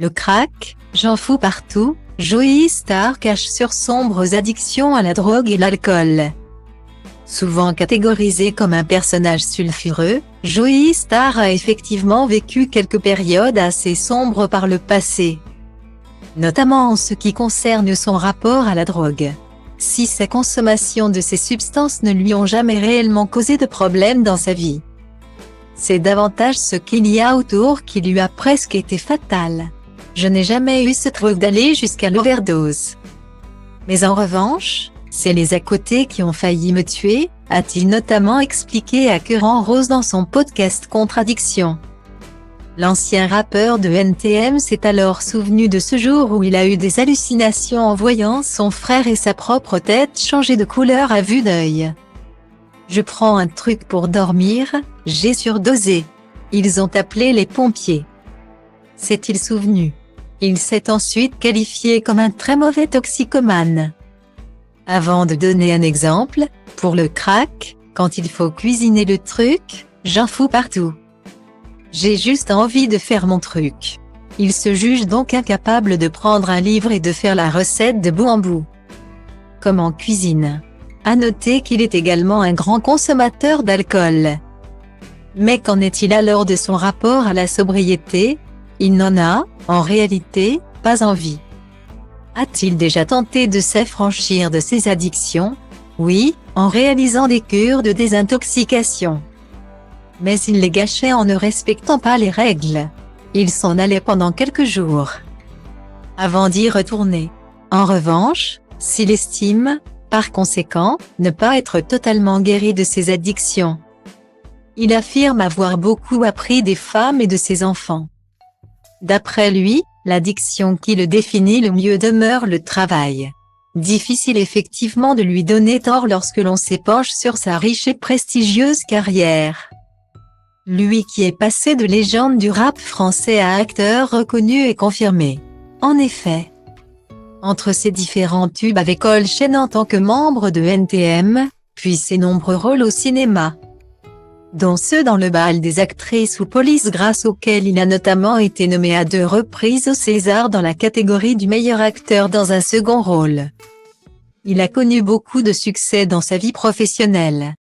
Le crack, j'en fous partout, Joey Starr cache sur sombres addictions à la drogue et l'alcool. Souvent catégorisé comme un personnage sulfureux, Joey Starr a effectivement vécu quelques périodes assez sombres par le passé. Notamment en ce qui concerne son rapport à la drogue. Si sa consommation de ces substances ne lui ont jamais réellement causé de problème dans sa vie. C'est davantage ce qu'il y a autour qui lui a presque été fatal. Je n'ai jamais eu ce truc d'aller jusqu'à l'overdose. Mais en revanche, c'est les à côté qui ont failli me tuer, a-t-il notamment expliqué à Cœur en Rose dans son podcast Contradiction. L'ancien rappeur de NTM s'est alors souvenu de ce jour où il a eu des hallucinations en voyant son frère et sa propre tête changer de couleur à vue d'œil. Je prends un truc pour dormir, j'ai surdosé. Ils ont appelé les pompiers. S'est-il souvenu? Il s'est ensuite qualifié comme un très mauvais toxicomane. Avant de donner un exemple, pour le crack, quand il faut cuisiner le truc, j'en fous partout. J'ai juste envie de faire mon truc. Il se juge donc incapable de prendre un livre et de faire la recette de bout en bout. Comme en cuisine. À noter qu'il est également un grand consommateur d'alcool. Mais qu'en est-il alors de son rapport à la sobriété? Il n'en a, en réalité, pas envie. A-t-il déjà tenté de s'affranchir de ses addictions? Oui, en réalisant des cures de désintoxication. Mais il les gâchait en ne respectant pas les règles. Il s'en allait pendant quelques jours. Avant d'y retourner. En revanche, s'il estime, par conséquent, ne pas être totalement guéri de ses addictions. Il affirme avoir beaucoup appris des femmes et de ses enfants. D'après lui, l'addiction qui le définit le mieux demeure le travail. Difficile effectivement de lui donner tort lorsque l'on s'épanche sur sa riche et prestigieuse carrière. Lui qui est passé de légende du rap français à acteur reconnu et confirmé. En effet, entre ses différents tubes avec All Chain en tant que membre de NTM, puis ses nombreux rôles au cinéma, dont ceux dans le bal des actrices ou Police grâce auxquels il a notamment été nommé à 2 reprises au César dans la catégorie du meilleur acteur dans un second rôle. Il a connu beaucoup de succès dans sa vie professionnelle.